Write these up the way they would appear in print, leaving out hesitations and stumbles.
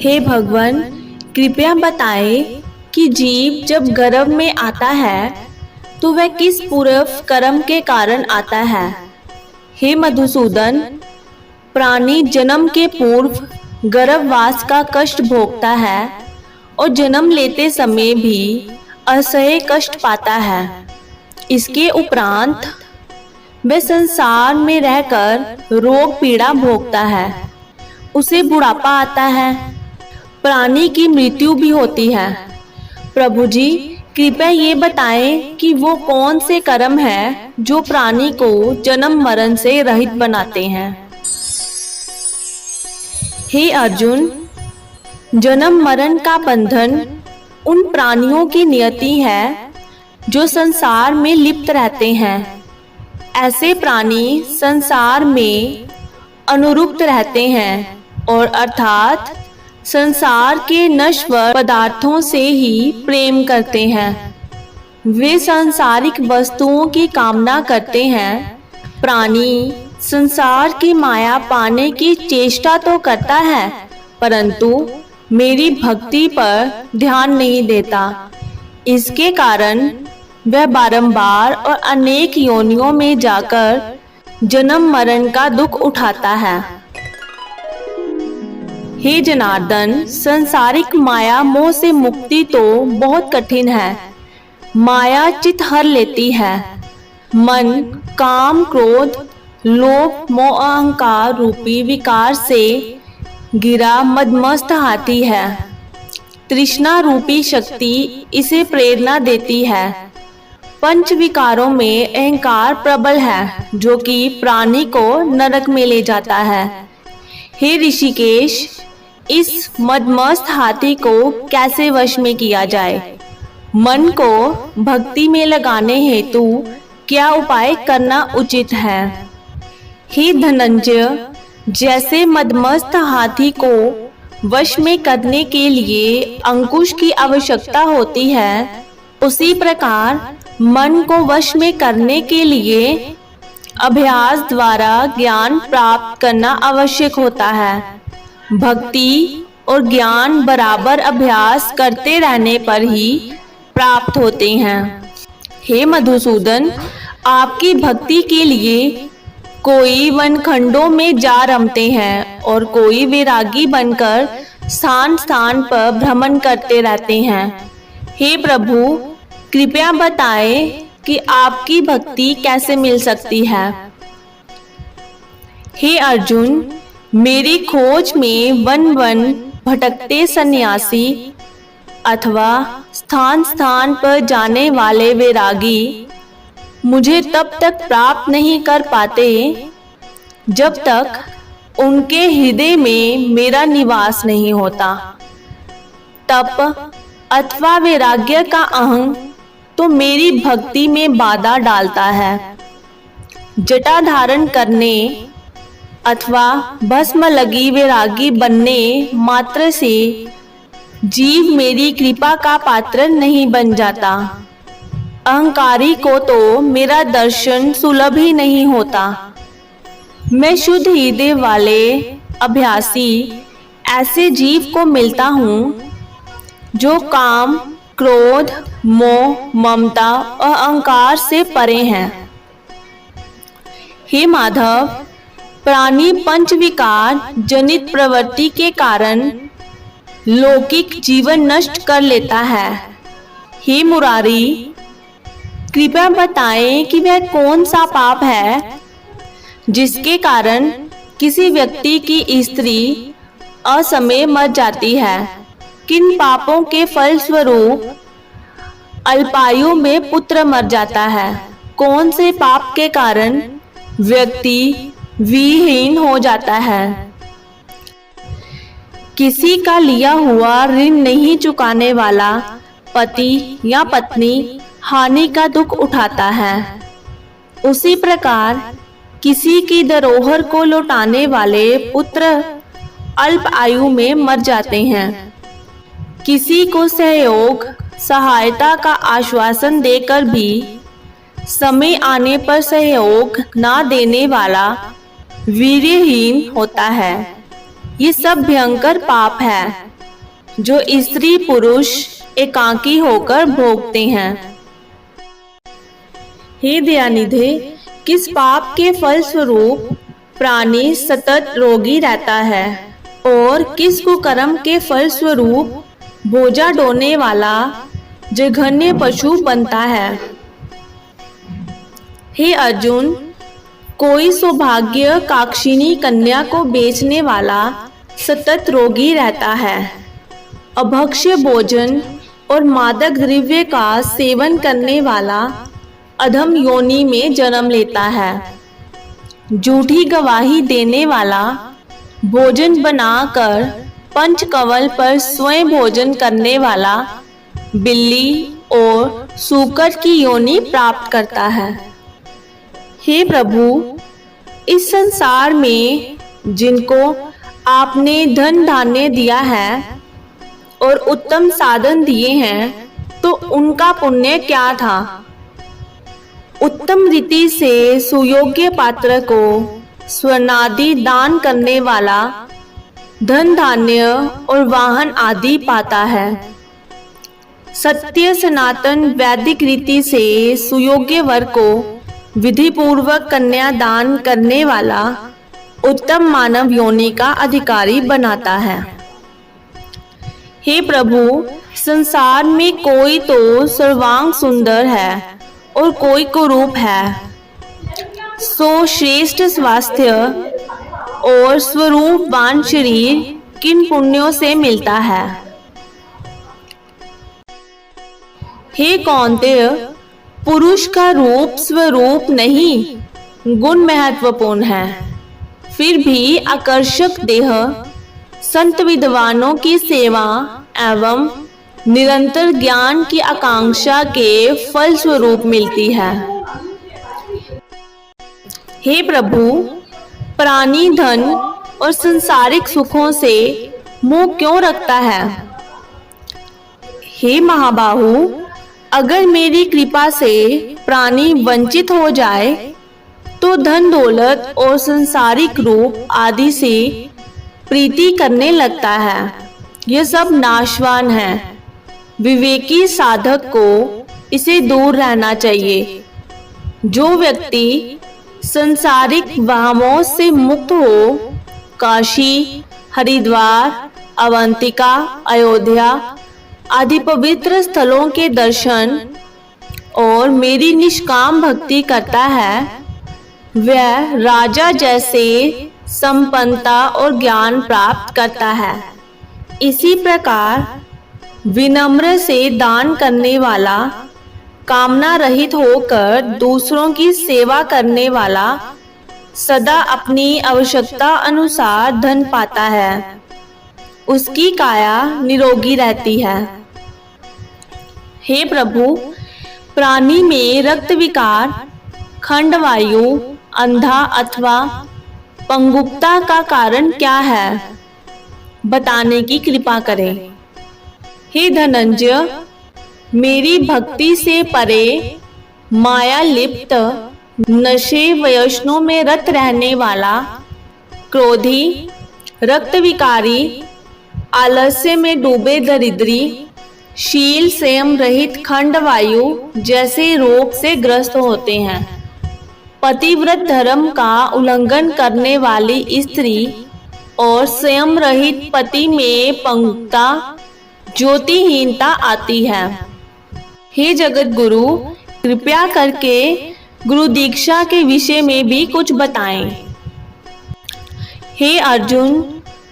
हे भगवान, कृपया बताएं कि जीव जब गर्भ में आता है तो वह किस पूर्व कर्म के कारण आता है। हे मधुसूदन, प्राणी जन्म के पूर्व गर्भवास का कष्ट भोगता है और जन्म लेते समय भी असह्य कष्ट पाता है। इसके उपरांत वह संसार में रहकर रोग पीड़ा भोगता है। उसे बुढ़ापा आता है, प्राणी की मृत्यु भी होती है। प्रभु जी, कृपया ये बताएं कि वो कौन से कर्म है जो प्राणी को जन्म मरण से रहित बनाते हैं। हे अर्जुन, जन्म मरण का बंधन उन प्राणियों की नियति है जो संसार में लिप्त रहते हैं। ऐसे प्राणी संसार में अनुरुक्त रहते हैं और अर्थात संसार के नश्वर पदार्थों से ही प्रेम करते हैं। वे सांसारिक वस्तुओं की कामना करते हैं। प्राणी संसार की माया पाने की चेष्टा तो करता है, परंतु मेरी भक्ति पर ध्यान नहीं देता। इसके कारण वह बारंबार और अनेक योनियों में जाकर जन्म मरण का दुख उठाता है। हे जनार्दन, सांसारिक माया मोह से मुक्ति तो बहुत कठिन है। माया चित हर लेती है। मन काम क्रोध लोभ मोह अहंकार रूपी विकार से गिरा मदमस्त हाथी है। तृष्णा रूपी शक्ति इसे प्रेरणा देती है। पंच विकारों में अहंकार प्रबल है जो कि प्राणी को नरक में ले जाता है। हे ऋषिकेश, इस मदमस्त हाथी को कैसे वश में किया जाए? मन को भक्ति में लगाने हेतु क्या उपाय करना उचित है? हे धनंजय, जैसे मदमस्त हाथी को वश में करने के लिए अंकुश की आवश्यकता होती है, उसी प्रकार मन को वश में करने के लिए अभ्यास द्वारा ज्ञान प्राप्त करना आवश्यक होता है। भक्ति और ज्ञान बराबर अभ्यास करते रहने पर ही प्राप्त होते हैं। हे मधुसूदन, आपकी भक्ति के लिए कोई वनखंडों में जा रमते हैं और कोई वैरागी बनकर स्थान स्थान पर भ्रमण करते रहते हैं। हे प्रभु, कृपया बताएं कि आपकी भक्ति कैसे मिल सकती है। हे अर्जुन, मेरी खोज में वन वन भटकते सन्यासी अथवा स्थान स्थान पर जाने वाले वैरागी मुझे तब तक प्राप्त नहीं कर पाते जब तक उनके हृदय में मेरा निवास नहीं होता। तप अथवा वैराग्य का अहं तो मेरी भक्ति में बाधा डालता है। जटा धारण करने अथवा भस्म लगी वैरागी बनने मात्र से जीव मेरी कृपा का पात्र नहीं बन जाता। अहंकारी को तो मेरा दर्शन सुलभ ही नहीं होता। मैं शुद्ध हृदय वाले अभ्यासी ऐसे जीव को मिलता हूँ जो काम क्रोध मोह ममता और अहंकार से परे हैं। हे माधव, प्राणी पंच विकार जनित प्रवृत्ति के कारण लौकिक जीवन नष्ट कर लेता है। हे मुरारी, कृपया बताएं कि वह कौन सा पाप है जिसके कारण किसी व्यक्ति की स्त्री असमय मर जाती है। किन पापों के फल स्वरूप अल्पायु में पुत्र मर जाता है? कौन से पाप के कारण व्यक्ति विहीन हो जाता है? किसी का लिया हुआ ऋण नहीं चुकाने वाला पति या पत्नी हानि का दुख उठाता है। उसी प्रकार किसी की धरोहर को लौटाने वाले पुत्र अल्प आयु में मर जाते हैं। किसी को सहयोग सहायता का आश्वासन देकर भी समय आने पर सहयोग ना देने वाला वीर्यहीन होता है। ये सब भयंकर पाप है जो स्त्री पुरुष एकाकी होकर भोगते हैं। हे दयानिधे, किस पाप के फल स्वरूप प्राणी सतत रोगी रहता है और किस कुकर्म के फल स्वरूप बोझा ढोने वाला जघन्य पशु बनता है। हे अर्जुन, कोई सौभाग्य काक्षिणी कन्या को बेचने वाला सतत रोगी रहता है, अभक्ष्य भोजन और मादक द्रव्य का सेवन करने वाला अधम योनि में जन्म लेता है, झूठी गवाही देने वाला भोजन बनाकर पंचकवल पर स्वयं भोजन करने वाला बिल्ली और सूकर की योनि प्राप्त करता है। हे प्रभु, इस संसार में जिनको आपने धन धान्य दिया है और उत्तम साधन दिए हैं, तो उनका पुण्य क्या था। उत्तम रीति से सुयोग्य पात्र को स्वर्णादि दान करने वाला धन धान्य और वाहन आदि पाता है। सत्य सनातन वैदिक रीति से सुयोग्य वर को विधि पूर्वक कन्या दान करने वाला उत्तम मानव योनि का अधिकारी बनाता है। हे प्रभु, संसार में कोई तो सर्वांग सुंदर है और कोई कुरूप है, सो श्रेष्ठ स्वास्थ्य और स्वरूपवान शरीर किन पुण्यों से मिलता है। हे कौन्तेय, पुरुष का रूप स्वरूप नहीं, गुण महत्वपूर्ण है। फिर भी आकर्षक देह संत विद्वानों की सेवा एवं निरंतर ज्ञान की आकांक्षा के फल स्वरूप मिलती है। हे प्रभु, प्राणी धन और संसारिक सुखों से मुंह क्यों रखता है। हे महाबाहु, अगर मेरी कृपा से प्राणी वंचित हो जाए तो धन दौलत और संसारिक रूप आदि से प्रीति करने लगता है। यह सब नाशवान है। विवेकी साधक को इसे दूर रहना चाहिए। जो व्यक्ति संसारिक वाहमों से मुक्त हो, काशी, हरिद्वार, अवंतिका, अयोध्या आदि पवित्र स्थलों के दर्शन और मेरी निष्काम भक्ति करता है, वह राजा जैसे संपन्नता और ज्ञान प्राप्त करता है। इसी प्रकार विनम्र से दान करने वाला, कामना रहित होकर दूसरों की सेवा करने वाला सदा अपनी आवश्यकता अनुसार धन पाता है। उसकी काया निरोगी रहती है। हे प्रभु, प्राणी में रक्त विकार, खंडवायु, अंधा अथवा पंगुपता का कारण क्या है, बताने की कृपा करें। हे धनंजय, मेरी भक्ति से परे माया लिप्त नशे व्यसनों में रत रहने वाला क्रोधी, रक्त विकारी, आलस्य में डूबे दरिद्री, शील संयम रहित खंडवायु जैसे रोग से ग्रस्त होते हैं, पतिव्रत धर्म का उल्लंघन करने वाली स्त्री और संयम रहित पति में पंगुता, ज्योतिहीनता आती है। हे जगत गुरु, कृपया करके गुरु दीक्षा के विषय में भी कुछ बताएं। हे अर्जुन,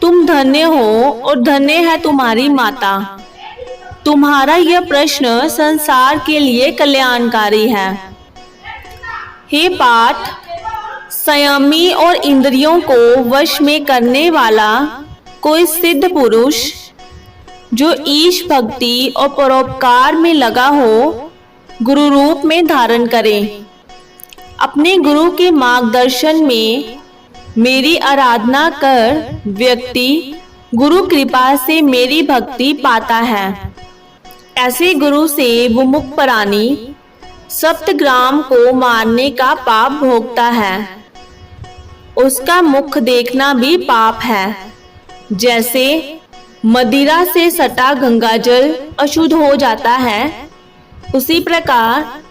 तुम धन्य हो और धन्य है तुम्हारी माता। तुम्हारा यह प्रश्न संसार के लिए कल्याणकारी है। हे पार्थ, संयमी और इंद्रियों को वश में करने वाला कोई सिद्ध पुरुष जो ईश भक्ति और परोपकार में लगा हो, गुरु रूप में धारण करे। अपने गुरु के मार्गदर्शन में मेरी आराधना कर व्यक्ति गुरु कृपा से मेरी भक्ति पाता है। ऐसे गुरु से विमुख प्राणी सप्तग्राम को मारने का पाप भोगता है। उसका मुख देखना भी पाप है। जैसे मदिरा से सटा गंगाजल अशुद्ध हो जाता है, उसी प्रकार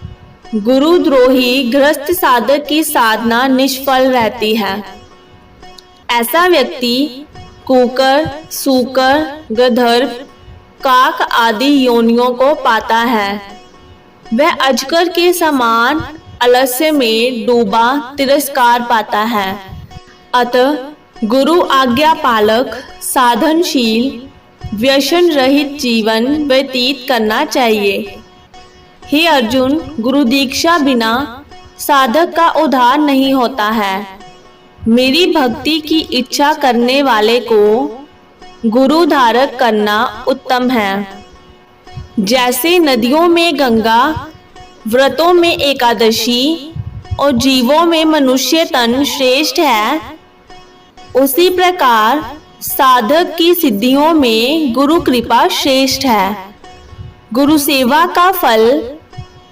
गुरुद्रोही गृहस्थ साधक की साधना निष्फल रहती है। ऐसा व्यक्ति कुकर, सूकर, गंधर्व, काक आदि योनियों को पाता है। वह अजगर के समान आलस्य में डूबा तिरस्कार पाता है। अतः गुरु आज्ञा पालक, साधनशील, व्यसन रहित जीवन व्यतीत करना चाहिए। हे अर्जुन, गुरु दीक्षा बिना साधक का उद्धार नहीं होता है। मेरी भक्ति की इच्छा करने वाले को गुरु धारक करना उत्तम है। जैसे नदियों में गंगा, व्रतों में एकादशी और जीवों में मनुष्य तन श्रेष्ठ है, उसी प्रकार साधक की सिद्धियों में गुरु कृपा श्रेष्ठ है। गुरु सेवा का फल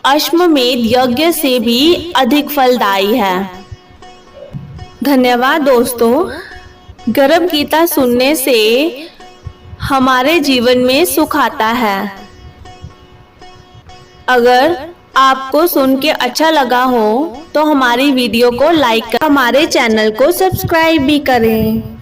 अश्वमेध यज्ञ से भी अधिक फलदायी है। धन्यवाद दोस्तों। गर्भ गीता सुनने से हमारे जीवन में सुख आता है। अगर आपको सुन के अच्छा लगा हो तो हमारी वीडियो को लाइक कर हमारे चैनल को सब्सक्राइब भी करें।